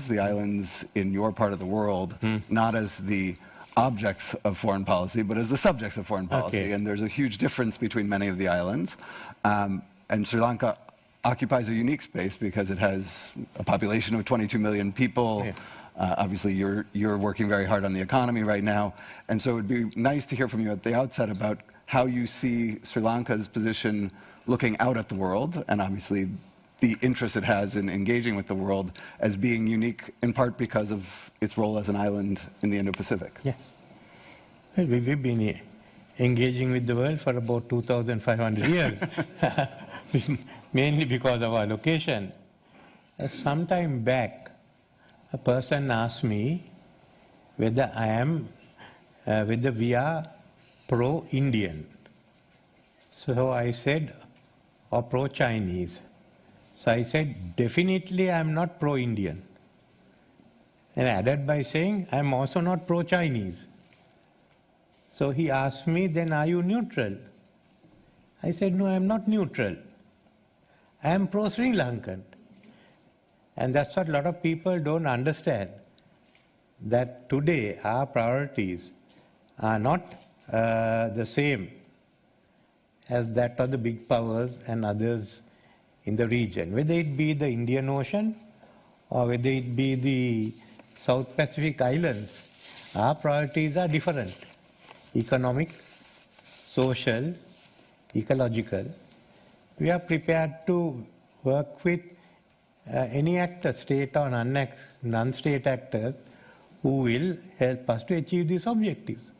the islands in your part of the world, not as the objects of foreign policy, but as the subjects of foreign policy. Okay. And there's a huge difference between many of the islands. And Sri Lanka occupies a unique space because it has a population of 22 million people. Yeah. Obviously, you're working very hard on the economy right now. And so it would be nice to hear from you at the outset about how you see Sri Lanka's position looking out at the world, and obviously the interest it has in engaging with the world as being unique in part because of its role as an island in the Indo-Pacific. Yeah. Well, we've been engaging with the world for about 2,500 years, mainly because of our location. Some time back, a person asked me whether whether we are pro-Indian. So I said, or pro-Chinese. So I said, definitely I'm not pro-Indian. And I added by saying, I'm also not pro-Chinese. So he asked me, then are you neutral? I said, no, I'm not neutral. I am pro-Sri Lankan. And that's what a lot of people don't understand, that today our priorities are not the same as that of the big powers and others in the region, whether it be the Indian Ocean or whether it be the South Pacific Islands. Our priorities are different: economic, social, ecological. We are prepared to work with any actor, state or non-state actors, who will help us to achieve these objectives.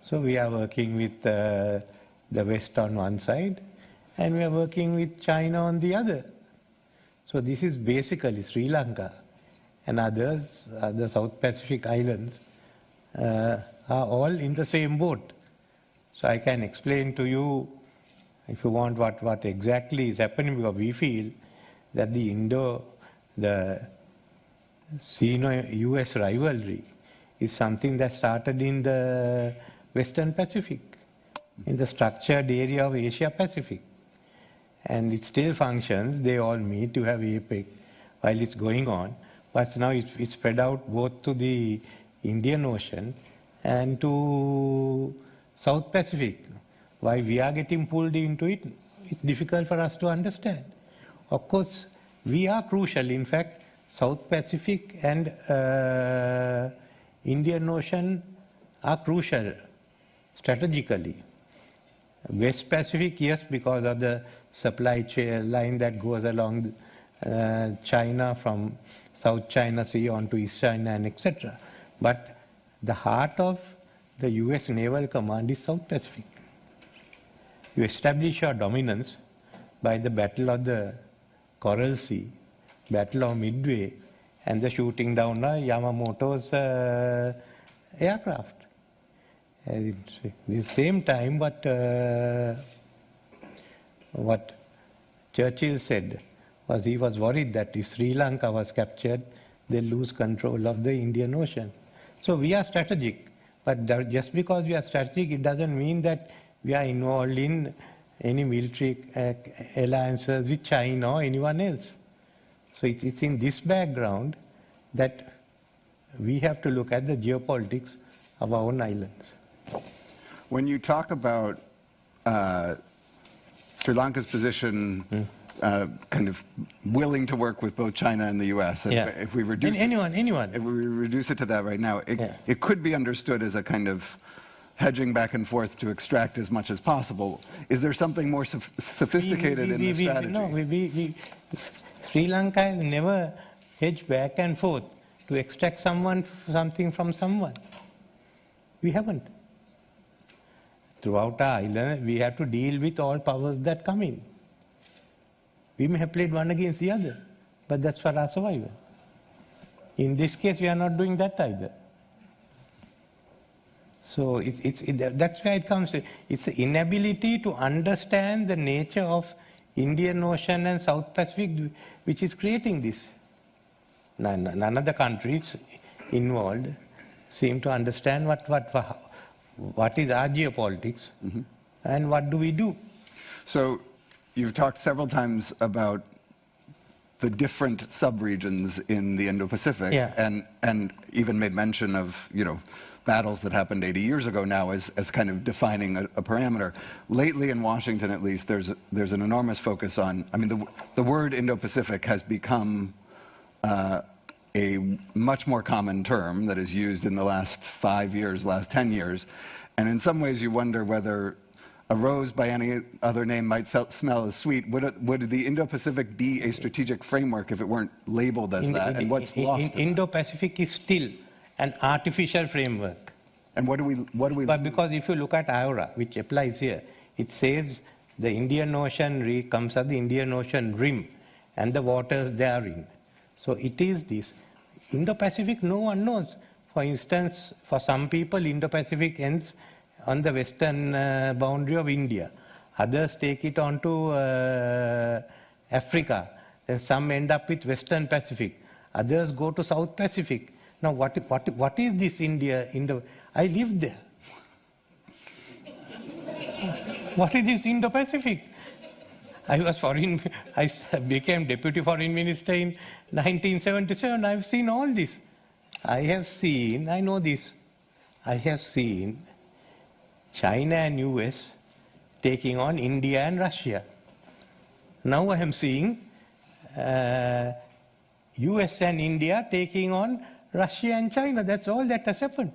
So we are working with the West on one side, and we are working with China on the other. So this is basically Sri Lanka and others, the South Pacific Islands, are all in the same boat. So I can explain to you, if you want, what exactly is happening, because we feel that the Sino-US rivalry is something that started in the Western Pacific, in the structured area of Asia-Pacific. And it still functions. They all meet to have APEC while it's going on. But now it's spread out both to the Indian Ocean and to South Pacific. Why we are getting pulled into it, it's difficult for us to understand. Of course, we are crucial. In fact, South Pacific and Indian Ocean are crucial strategically. West Pacific, yes, because of the supply chain line that goes along China from South China Sea onto East China and etc. But the heart of the US Naval Command is South Pacific. You establish your dominance by the Battle of the Coral Sea, Battle of Midway, and the shooting down Yamamoto's aircraft. At the same time, what Churchill said was he was worried that if Sri Lanka was captured, they'll lose control of the Indian Ocean. So we are strategic, but just because we are strategic, it doesn't mean that we are involved in any military alliances with China or anyone else. So it's in this background that we have to look at the geopolitics of our own islands. When you talk about Sri Lanka's position, kind of willing to work with both China and the U.S., if we reduce anyone, if we reduce it to that right now, it could be understood as a kind of hedging back and forth to extract as much as possible. Is there something more sophisticated in the strategy? No, Sri Lanka has never hedged back and forth to extract something from someone. We haven't. Throughout our island, we have to deal with all powers that come in. We may have played one against the other, but that's for our survival. In this case, we are not doing that either. So that's where it comes to. It's the inability to understand the nature of Indian Ocean and South Pacific which is creating this. None of the countries involved seem to understand what is our geopolitics and what do we do. So you've talked several times about the different subregions in the Indo-Pacific, and even made mention of, battles that happened 80 years ago now as kind of defining a parameter. Lately in Washington, at least, there's an enormous focus on, the word Indo-Pacific has become a much more common term that is used in the last 5 years, last 10 years. And in some ways you wonder whether a rose by any other name might smell as sweet. Would the Indo-Pacific be a strategic framework if it weren't labeled as that? And what's lost in Indo-Pacific is still an artificial framework. And what do we? But because if you look at IORA, which applies here, it says the Indian Ocean comes at the Indian Ocean rim and the waters therein. So it is this. Indo-Pacific, no one knows. For instance, for some people, Indo-Pacific ends on the western boundary of India. Others take it on to Africa. Then some end up with Western Pacific. Others go to South Pacific. Now, what is this Indo? I live there. What is this Indo-Pacific? I became Deputy Foreign Minister in 1977. I've seen all this. I know this. I have seen China and US taking on India and Russia. Now I am seeing US and India taking on Russia and China. That's all that has happened.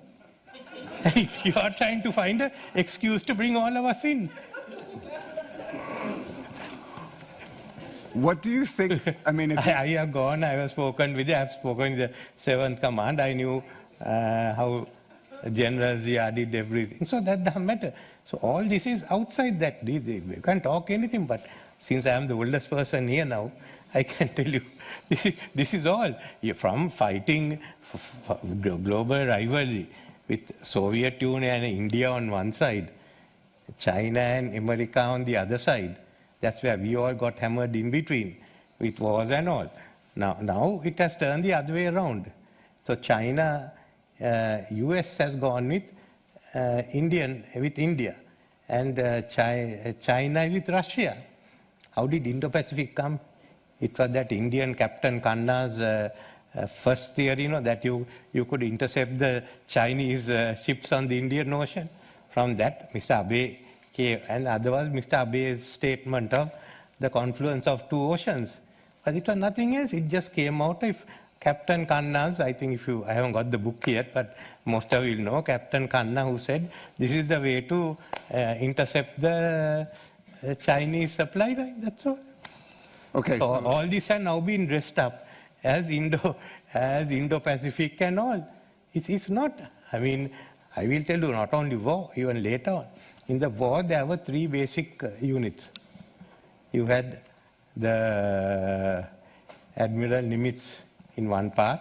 You are trying to find an excuse to bring all of us in. What do you think? I have gone, I have spoken with the 7th Command. I knew how General Zia did everything. So that doesn't matter. So all this is outside that. We can't talk anything, but since I am the oldest person here now, I can tell you, this is all. From fighting global rivalry with Soviet Union and India on one side, China and America on the other side. That's where we all got hammered in between with wars and all. Now it has turned the other way around. So China, US has gone with India, and China with Russia. How did Indo-Pacific come? It was that Indian Captain Khanna's first theory, that you could intercept the Chinese ships on the Indian Ocean. From that, Mr. Abe came, and otherwise Mr. Abe's statement of the confluence of two oceans. But it was nothing else. It just came out of Captain Khanna's, I think I haven't got the book yet, but most of you will know, Captain Khanna, who said, this is the way to intercept the Chinese supply line, that's all. Okay, so all this has now been dressed up as Indo-Pacific and all. It's not. I will tell you, not only war, even later on. In the war, there were 3 basic units. You had the Admiral Nimitz in one part,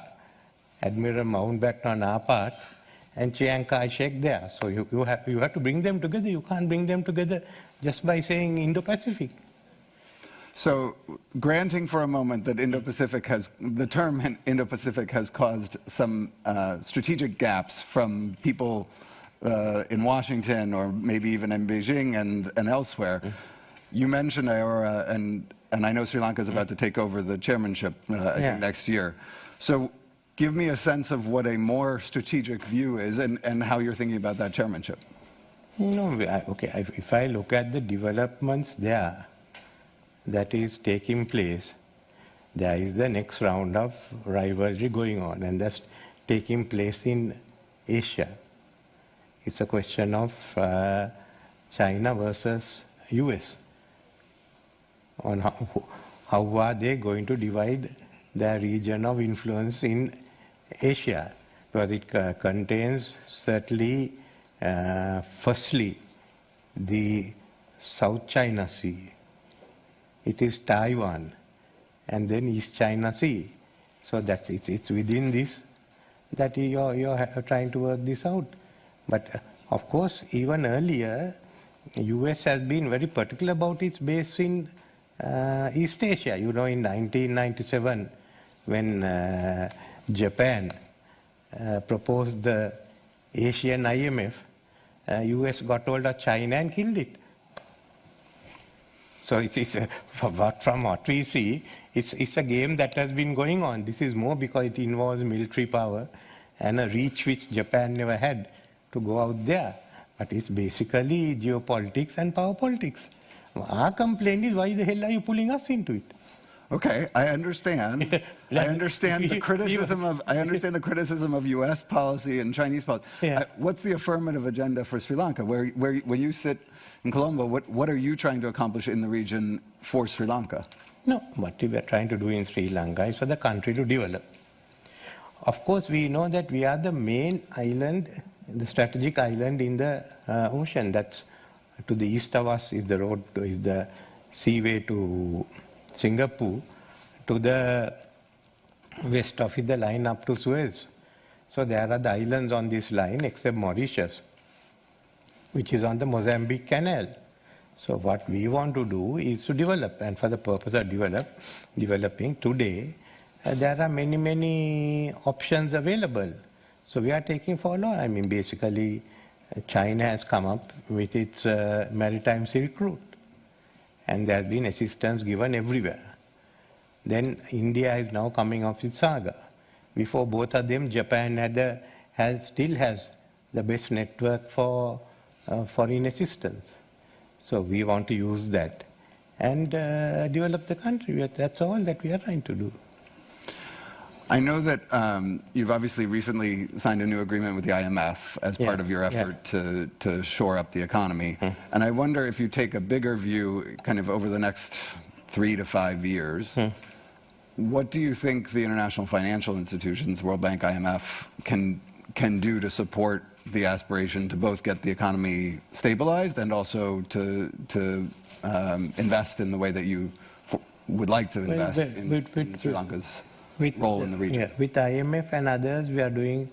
Admiral Mountbatten on our part, and Chiang Kai-shek there. So you have to bring them together. You can't bring them together just by saying Indo-Pacific. So, granting for a moment that the term Indo-Pacific has caused some strategic gaps from people in Washington or maybe even in Beijing and elsewhere. You mentioned IORA, and I know Sri Lanka is about to take over the chairmanship, I think, next year. So, give me a sense of what a more strategic view is and how you're thinking about that chairmanship. If I look at the developments there, that is taking place, there is the next round of rivalry going on, and that's taking place in Asia. It's a question of China versus US on how are they going to divide their region of influence in Asia, because it contains certainly, firstly, the South China Sea. It is Taiwan, and then East China Sea. So that's it's within this that you're trying to work this out. But of course, even earlier, US has been very particular about its base in East Asia. In 1997, when Japan proposed the Asian IMF, US got hold of China and killed it. So from what we see, it's a game that has been going on. This is more because it involves military power and a reach which Japan never had to go out there. But it's basically geopolitics and power politics. Our complaint is, why the hell are you pulling us into it? Okay, I understand. I understand the criticism of. I understand the criticism of U.S. policy and Chinese policy. Yeah. What's the affirmative agenda for Sri Lanka? Where when you sit in Colombo, what are you trying to accomplish in the region for Sri Lanka? No, what we are trying to do in Sri Lanka is for the country to develop. Of course, we know that we are the main island, the strategic island in the ocean. That's to the east of us is the road, is the seaway to Singapore. To the west of it, the line up to Suez. So there are the islands on this line except Mauritius, which is on the Mozambique Canal. So what we want to do is to develop, and for the purpose of developing today, there are many, many options available. So we are taking follow. I mean, basically, China has come up with its maritime Silk Route, and there has been assistance given everywhere. Then India is now coming up with Saga. Before both of them, Japan still has the best network for foreign assistance. So we want to use that and develop the country. That's all that we are trying to do. I know that you've obviously recently signed a new agreement with the IMF as part of your effort to shore up the economy. And I wonder if you take a bigger view kind of over the next 3 to 5 years, what do you think the international financial institutions, World Bank, IMF, can do to support the aspiration to both get the economy stabilized and also to invest in the way that you would like to invest in Sri Lanka's role in the region? Yeah, with IMF and others, we are doing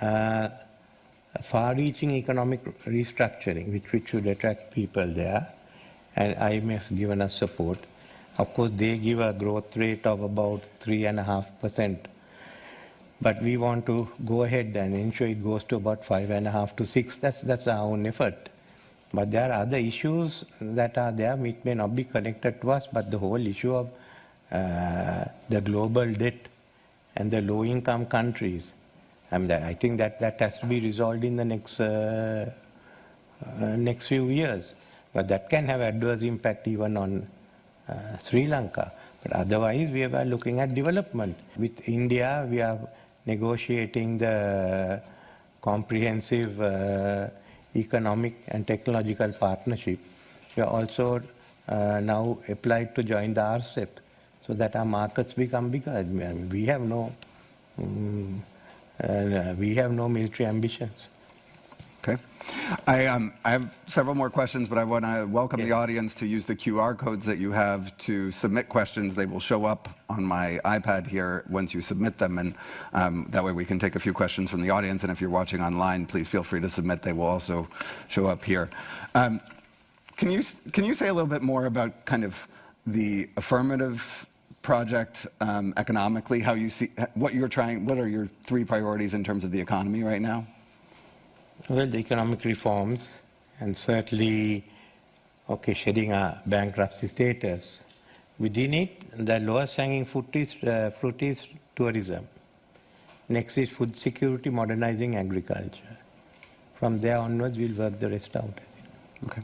far-reaching economic restructuring, which should attract people there. And IMF has given us support. Of course, they give a growth rate of about 3.5%. But we want to go ahead and ensure it goes to about 5.5 to 6. That's our own effort. But there are other issues that are there which may not be connected to us, but the whole issue of the global debt and the low-income countries. I think that has to be resolved in the next few years. But that can have adverse impact even on Sri Lanka. But otherwise, we are looking at development. With India, we are negotiating the comprehensive economic and technological partnership. We are also now applied to join the RCEP so that our markets become bigger. I mean, we have no military ambitions. Okay. I have several more questions, but I want to welcome the audience to use the QR codes that you have to submit questions. They will show up on my iPad here once you submit them, and that way we can take a few questions from the audience. And if you're watching online, please feel free to submit. They will also show up here. Can you say a little bit more about kind of the affirmative project economically? How you see what you're trying? What are your 3 priorities in terms of the economy right now? Well, the economic reforms, and certainly, shedding our bankruptcy status. Within it, the lowest hanging fruit is tourism. Next is food security, modernizing agriculture. From there onwards, we'll work the rest out. Okay.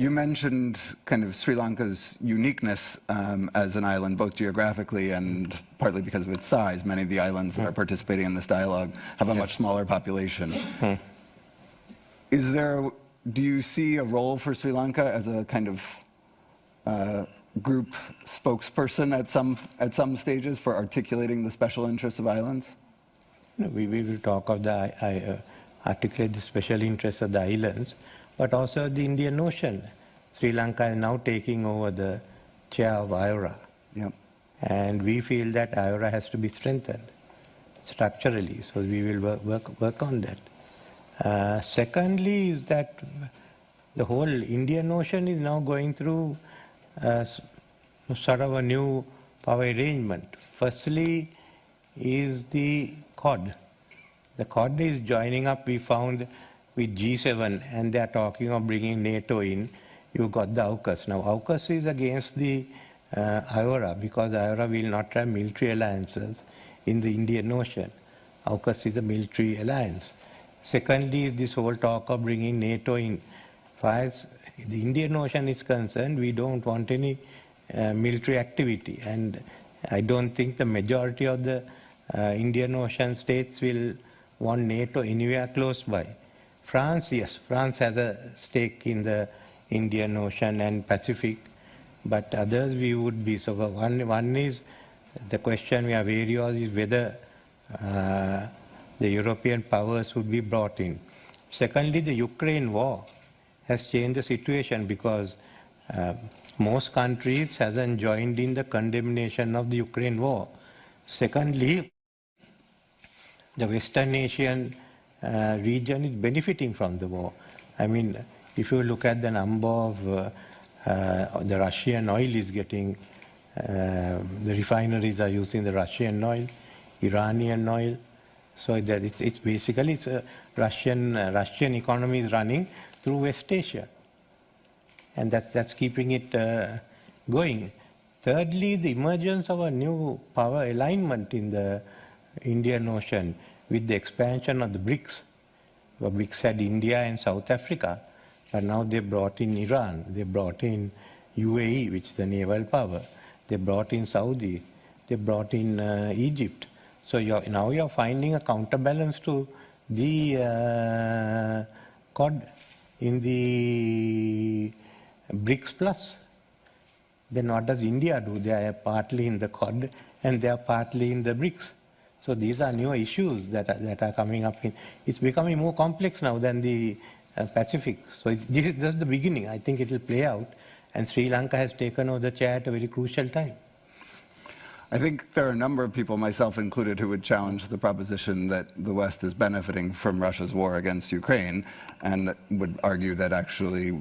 You mentioned kind of Sri Lanka's uniqueness as an island, both geographically and partly because of its size. Many of the islands that are participating in this dialogue have a much smaller population. Do you see a role for Sri Lanka as a kind of group spokesperson at some stages for articulating the special interests of islands? No, we will talk of articulate the special interests of the islands, but also the Indian Ocean. Sri Lanka is now taking over the chair of IORA. Yep. And we feel that IORA has to be strengthened structurally, so we will work on that. Secondly is that the whole Indian Ocean is now going through sort of a new power arrangement. Firstly is the Quad. The Quad is joining up. We found with G7 and they are talking of bringing NATO in, you got the Arcus. Now, Arcus is against the IORA because IORA will not have military alliances in the Indian Ocean. Arcus is a military alliance. Secondly, this whole talk of bringing NATO in. As far as the Indian Ocean is concerned, we don't want any military activity. And I don't think the majority of the Indian Ocean states will want NATO anywhere close by. France, yes, France has a stake in the Indian Ocean and Pacific, but others we would be. So one is the question we are wary of is whether the European powers would be brought in. Secondly, the Ukraine war has changed the situation because most countries hasn't joined in the condemnation of the Ukraine war. Secondly, the Western Asian region is benefiting from the war. I mean, if you look at the number of the Russian oil is getting, the refineries are using the Russian oil, Iranian oil. So that it's basically a Russian economy is running through West Asia, and that's keeping it going. Thirdly, the emergence of a new power alignment in the Indian Ocean with the expansion of the BRICS. The BRICS had India and South Africa, but now they brought in Iran, they brought in UAE, which is the naval power, they brought in Saudi, they brought in Egypt. So now you're finding a counterbalance to the Quad in the BRICS Plus. Then what does India do? They are partly in the Quad and they are partly in the BRICS. So these are new issues that are coming up. It's becoming more complex now than the Pacific. So this is just the beginning. I think it will play out. And Sri Lanka has taken over the chair at a very crucial time. I think there are a number of people, myself included, who would challenge the proposition that the West is benefiting from Russia's war against Ukraine, and that would argue that actually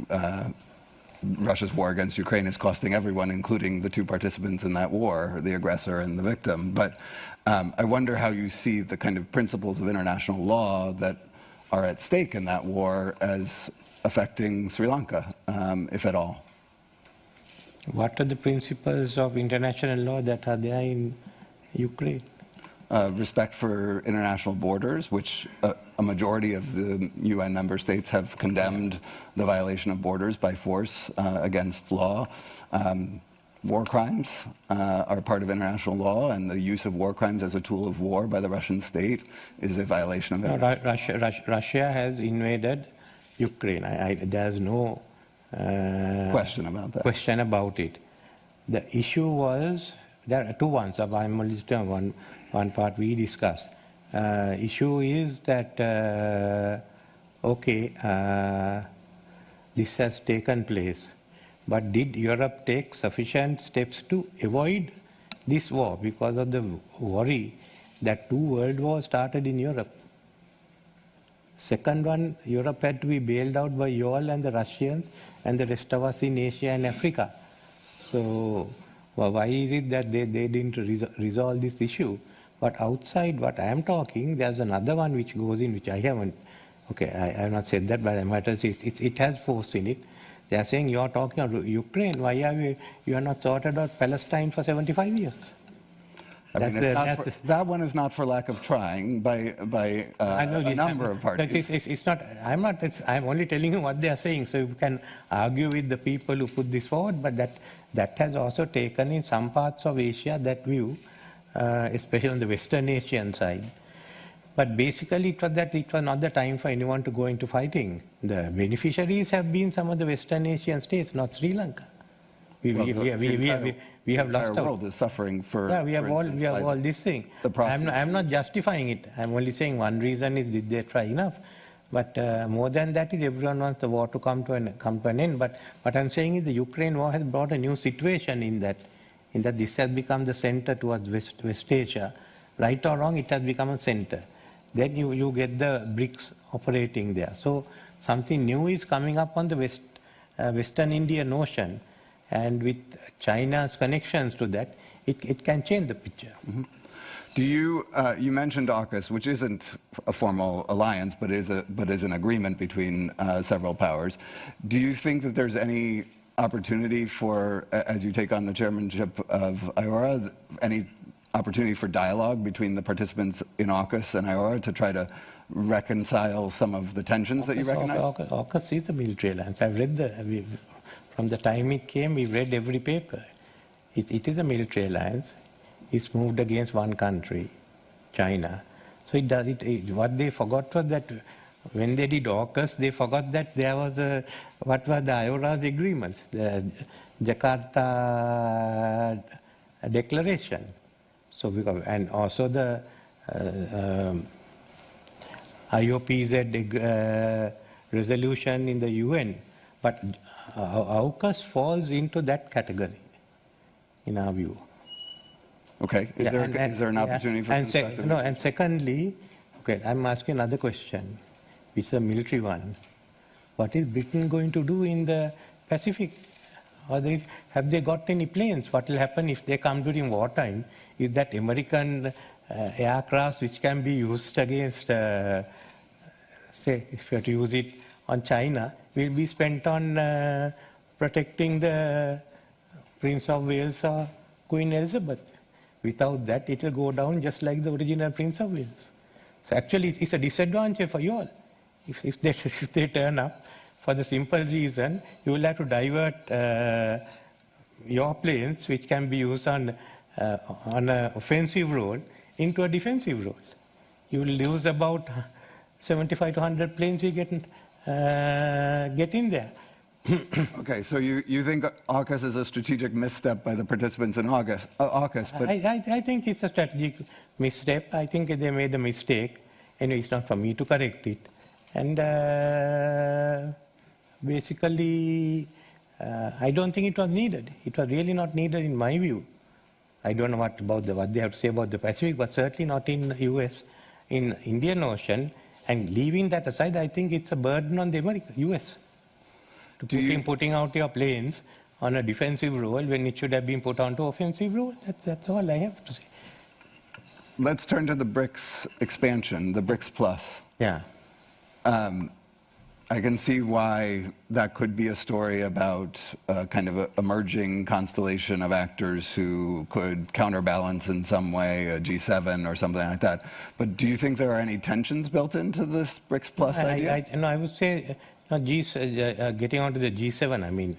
Russia's war against Ukraine is costing everyone, including the two participants in that war, the aggressor and the victim. But I wonder how you see the kind of principles of international law that are at stake in that war as affecting Sri Lanka, if at all. What are the principles of international law that are there in Ukraine? Respect for international borders, which a majority of the UN member states have condemned the violation of borders by force against law. War crimes are part of international law, and the use of war crimes as a tool of war by the Russian state is a violation of it. Russia has invaded Ukraine. There's no question about that. Question about it. The issue was, there are two ones. I'm only telling one part we discussed. Issue is that, this has taken place, but did Europe take sufficient steps to avoid this war because of the worry that 2 world wars started in Europe? Second one, Europe had to be bailed out by you all and the Russians and the rest of us in Asia and Africa. So why is it that they didn't resolve this issue? But outside what I am talking, there's another one which goes in, which I haven't, I have not said that, but I might have said it has force in it. They are saying you are talking about Ukraine, why are you are not sorted out Palestine for 75 years? I mean, that one is not for lack of trying by a number of parties. I'm only telling you what they are saying, so you can argue with the people who put this forward, but that has also taken in some parts of Asia that view, especially on the Western Asian side. But basically it was not the time for anyone to go into fighting. The beneficiaries have been some of the Western Asian states, not Sri Lanka. We have lost out. The world is suffering for. Yeah, we have all this thing. I'm not justifying it. I'm only saying one reason is did they try enough. But more than that is everyone wants the war to come to an end. But what I'm saying is the Ukraine war has brought a new situation in that this has become the center towards West Asia. Right or wrong, it has become a center. Then you get the BRICS operating there. So something new is coming up on the Western Indian Ocean. And with China's connections to that, it can change the picture. Mm-hmm. Do you, you mentioned Arcus, which isn't a formal alliance, but is an agreement between several powers. Do you think that there's any opportunity for, as you take on the chairmanship of IORA, any opportunity for dialogue between the participants in Arcus and IORA to try to reconcile some of the tensions that you recognize? Arcus is a military alliance. I've read from the time it came, we read every paper. It is a military alliance. It's moved against one country, China. So what they forgot was that when they did AUKUS, they forgot that there was what were the IORA's agreements, the Jakarta Declaration. So and also the IOPZ resolution in the UN. But AUKUS falls into that category, in our view. Okay. Is there an opportunity for constructive? No, and secondly, okay, I'm asking another question. It's a military one. What is Britain going to do in the Pacific? Have they got any planes? What will happen if they come during wartime? Is that American aircraft which can be used against, say, if you have to use it on China, will be spent on protecting the Prince of Wales or Queen Elizabeth? Without that, it will go down just like the original Prince of Wales. So actually, it's a disadvantage for you all. If they turn up, for the simple reason, you will have to divert your planes, which can be used on an offensive role, into a defensive role. You will lose about 75 to 100 planes we get in there. Okay, so you think AUKUS is a strategic misstep by the participants in AUKUS, but... I think it's a strategic misstep. I think they made a mistake. Anyway, it's not for me to correct it. And basically, I don't think it was needed. It was really not needed in my view. I don't know what they have to say about the Pacific, but certainly not in the US, in Indian Ocean. And leaving that aside, I think it's a burden on the US. Putting out your planes on a defensive role when it should have been put onto offensive role. That's all I have to say. Let's turn to the BRICS expansion, the BRICS Plus. Yeah. I can see why that could be a story about kind of an emerging constellation of actors who could counterbalance in some way a G7 or something like that. But do you think there are any tensions built into this BRICS Plus idea? I would say getting onto the G7, I mean,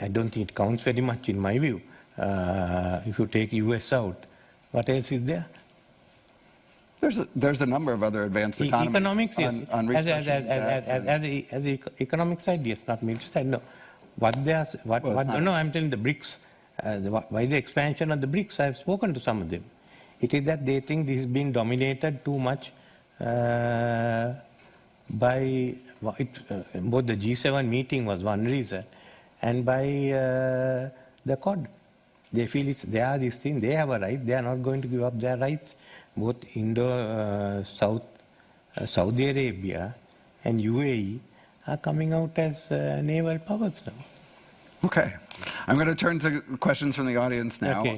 I don't think it counts very much in my view. If you take US out, what else is there? There's a number of other advanced economies. Economics, yes. On research as the economic side, yes, not military side, no. I'm telling the BRICS, why the expansion of the BRICS, I've spoken to some of them. It is that they think this has been dominated too much by both the G7 meeting was one reason, and by the Quad. They feel they are this thing, they have a right, they are not going to give up their rights. Both Saudi Arabia and UAE are coming out as naval powers now. Okay. I'm going to turn to questions from the audience now. Okay.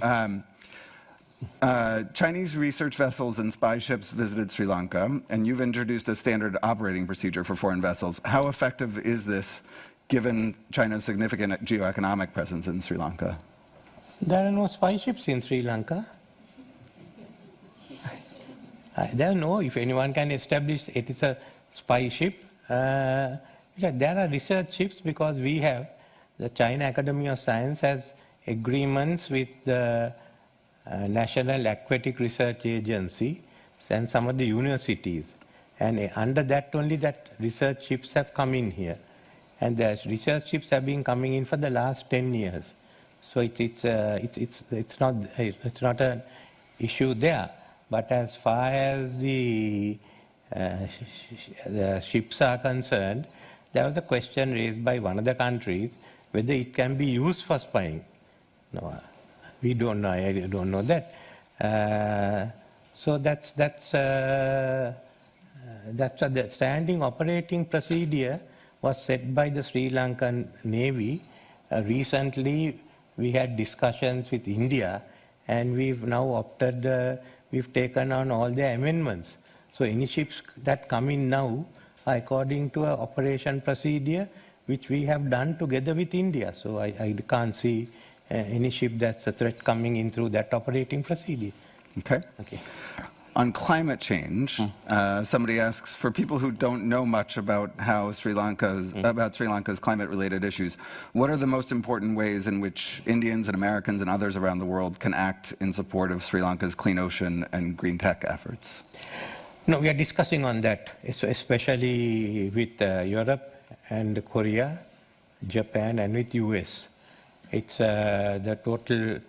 Chinese research vessels and spy ships visited Sri Lanka, and you've introduced a standard operating procedure for foreign vessels. How effective is this, given China's significant geoeconomic presence in Sri Lanka? There are no spy ships in Sri Lanka. I don't know if anyone can establish it is a spy ship. There are research ships because we have, the China Academy of Science has agreements with the National Aquatic Research Agency and some of the universities. And under that only that research ships have come in here. And the research ships have been coming in for the last 10 years. So it's not an issue there. But as far as the ships are concerned, there was a question raised by one of the countries whether it can be used for spying. No, we don't know. I don't know that. So that's the standing operating procedure was set by the Sri Lankan Navy. Recently, we had discussions with India, and we've now opted we've taken on all their amendments. So any ships that come in now are according to an operation procedure which we have done together with India. So I can't see any ship that's a threat coming in through that operating procedure. Okay. Okay. On climate change, somebody asks, for people who don't know much about how Sri Lanka's climate-related issues, what are the most important ways in which Indians and Americans and others around the world can act in support of Sri Lanka's clean ocean and green tech efforts? No, we are discussing on that, especially with Europe and Korea, Japan, and with US. It's the total.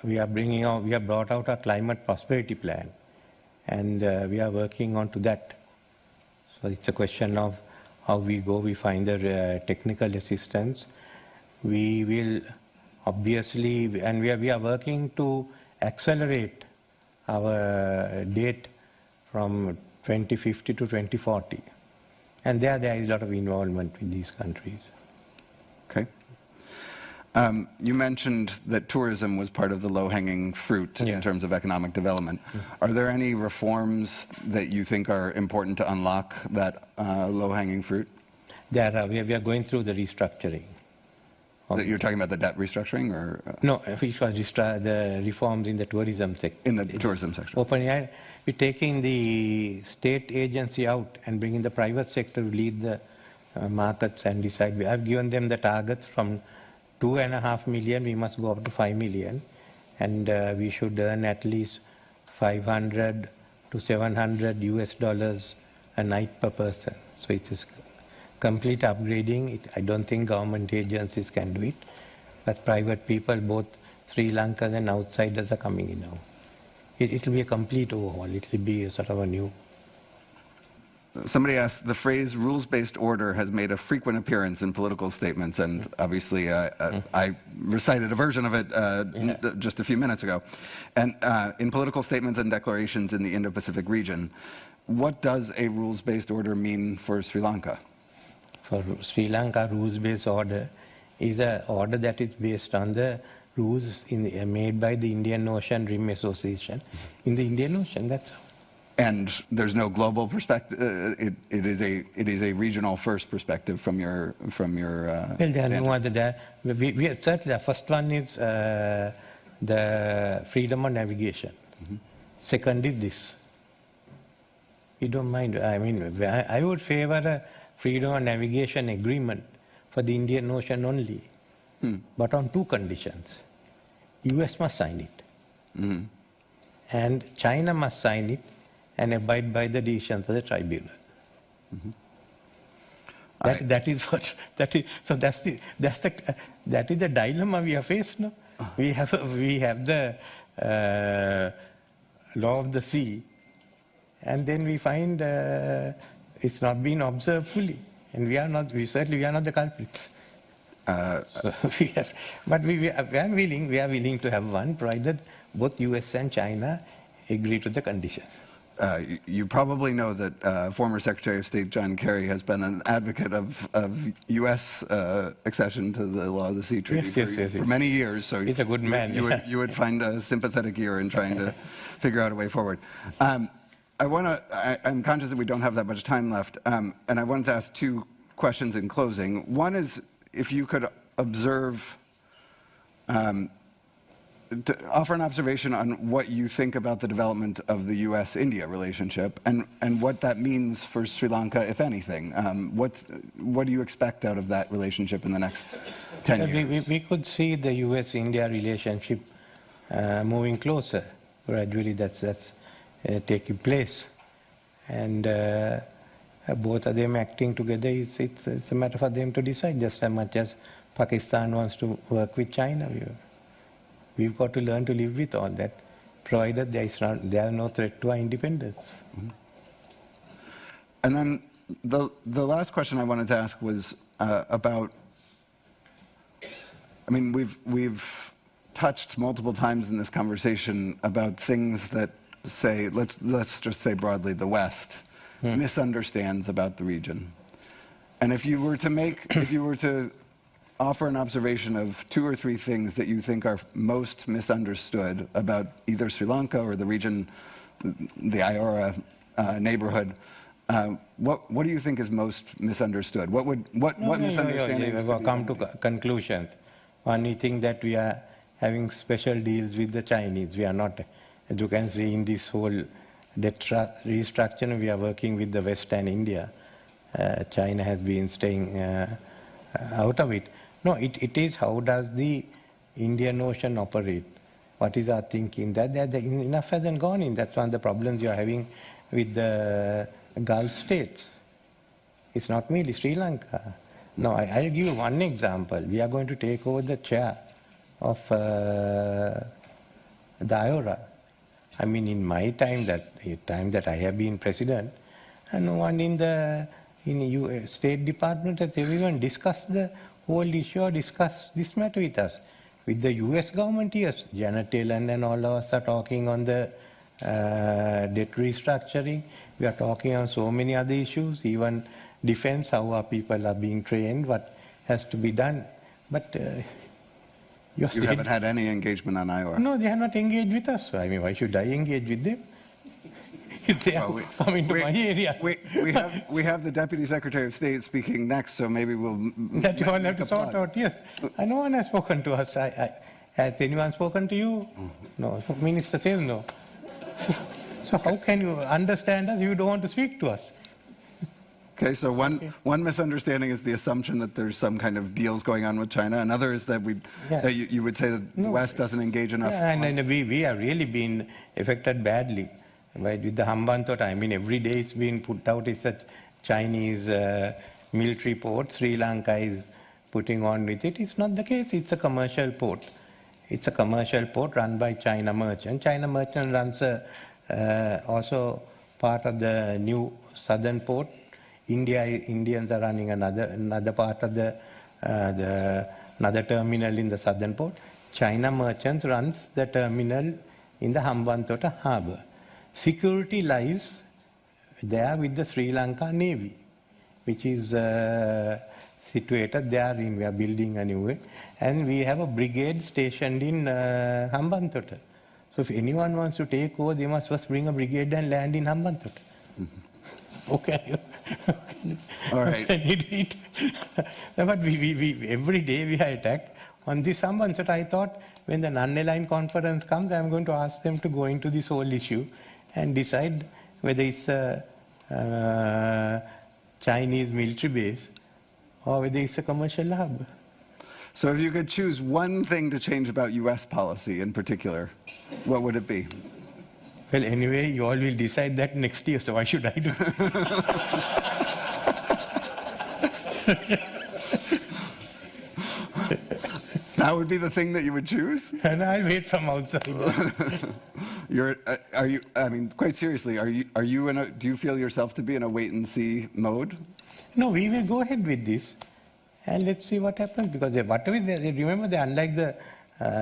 We have brought out a climate prosperity plan, and we are working on to that. So it's a question of how we go. We find the technical assistance. We will obviously, and we are working to accelerate our date from 2050 to 2040. And there is a lot of involvement with these countries. Okay. You mentioned that tourism was part of the low-hanging fruit in terms of economic development. Are there any reforms that you think are important to unlock that low-hanging fruit? There are. We are going through the restructuring. That you're talking about the debt restructuring, or no? Which was the reforms in the tourism sector. In the tourism sector. We're taking the state agency out and bringing the private sector to lead the markets and decide. I've given them the targets from 2.5 million. We must go up to 5 million, and we should earn at least $500 to $700 a night per person. So it is complete upgrading. I don't think government agencies can do it, but private people, both Sri Lankans and outsiders, are coming in now. It will be a complete overhaul. It will be a sort of a new. Somebody asked, the phrase rules-based order has made a frequent appearance in political statements, and obviously I recited a version of it just a few minutes ago. And in political statements and declarations in the Indo-Pacific region, what does a rules-based order mean for Sri Lanka? For Sri Lanka, rules-based order is an order that is based on the rules made by the Indian Ocean Rim Association in the Indian Ocean. That's all. And there's no global perspective. It is a regional first perspective from your. Well, there are no other. Certainly, the first one is the freedom of navigation. Second is this. You don't mind. I mean, I would favor a freedom of navigation agreement for the Indian Ocean only, but on two conditions. US must sign it, and China must sign it and abide by the decisions of the tribunal. That is the dilemma we are faced now. We have the law of the sea, and then we find it's not being observed fully, and we are not the culprits. But we are willing to have one, provided both US and China agree to the conditions. You probably know that former Secretary of State John Kerry has been an advocate of U.S. accession to the Law of the Sea Treaty for many years. So he's a good man. You would find a sympathetic ear in trying to figure out a way forward. I'm conscious that we don't have that much time left, and I wanted to ask two questions in closing. One is, if you could observe, to offer an observation on what you think about the development of the U.S.-India relationship and what that means for Sri Lanka, if anything. What do you expect out of that relationship in the next 10 years? We could see the U.S.-India relationship moving closer. Gradually, that's taking place. And both of them acting together, it's a matter for them to decide, just as much as Pakistan wants to work with China. We've got to learn to live with all that, provided there is no threat to our independence. And then the last question I wanted to ask was about, I mean, we've touched multiple times in this conversation about things that say, let's just say broadly, the West misunderstands about the region. And if you were to offer an observation of 2 or 3 things that you think are most misunderstood about either Sri Lanka or the region, the Iora neighborhood, what do you think is most misunderstood? What misunderstandings? We've come to conclusions. One, we think that we are having special deals with the Chinese. We are not. As you can see in this whole debt restructuring, we are working with the West and India. China has been staying out of it. No, it is how does the Indian Ocean operate? What is our thinking? That enough hasn't gone in. That's one of the problems you're having with the Gulf states. It's not merely Sri Lanka. No, I'll give you one example. We are going to take over the chair of the Iora. I mean, in my time, that I have been president, and no one in the State Department has even discussed the whole issue or discussed this matter with us. With the US government, yes, Janet Yellen and all of us are talking on the debt restructuring. We are talking on so many other issues, even defense, how our people are being trained, what has to be done. But you haven't had any engagement on Iora? No, they have not engaged with us. I mean, why should I engage with them? If they are coming to my area. We have the Deputy Secretary of State speaking next, so maybe we'll... That you all have to sort out, yes. And no one has spoken to us. Has anyone spoken to you? No. The Minister says no. So how can you understand us if you don't want to speak to us? Okay, so one misunderstanding is the assumption that there's some kind of deals going on with China. Another is that that you would say that the West doesn't engage enough. Yeah, and we are really being affected badly. Right, with the Hambantota, I mean, every day it's been put out, it's a Chinese military port. Sri Lanka is putting on with it. It's not the case. It's a commercial port. It's a commercial port run by China Merchant. China Merchant runs also part of the new southern port. Indians are running another part of another terminal in the southern port. China Merchants runs the terminal in the Hambantota harbour. Security lies there with the Sri Lanka Navy, which is situated there. We are building a new way, and we have a brigade stationed in Hambantota. So if anyone wants to take over, they must first bring a brigade and land in Hambantota. Okay. All right. But every day we are attacked on this Hambantota. I thought when the non-aligned conference comes, I'm going to ask them to go into this whole issue and decide whether it's a Chinese military base or whether it's a commercial hub. So if you could choose one thing to change about US policy in particular, what would it be? Well, anyway, you all will decide that next year, so why should I do That would be the thing that you would choose? And I'll wait from outside. I mean, quite seriously, do you feel yourself to be in a wait and see mode? No, we will go ahead with this and let's see what happens, because whatever remember, unlike the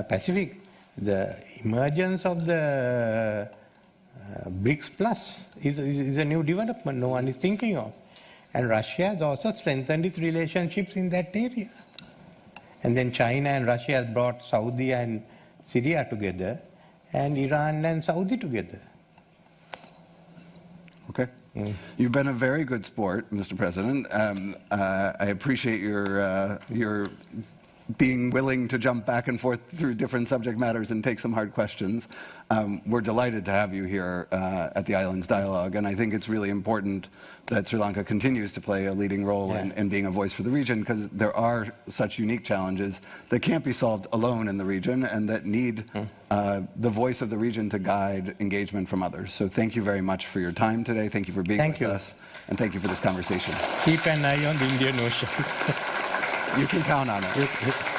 Pacific, the emergence of the BRICS Plus is a new development no one is thinking of. And Russia has also strengthened its relationships in that area. And then China and Russia has brought Saudi and Syria together, and Iran and Saudi together. Okay. You've been a very good sport, Mr. President. I appreciate your being willing to jump back and forth through different subject matters and take some hard questions. We're delighted to have you here at the Islands Dialogue, and I think it's really important that Sri Lanka continues to play a leading role in being a voice for the region, because there are such unique challenges that can't be solved alone in the region and that need the voice of the region to guide engagement from others. So thank you very much for your time today. Thank you for being with us, and thank you for this conversation. Keep an eye on the Indian Ocean. You can count on it.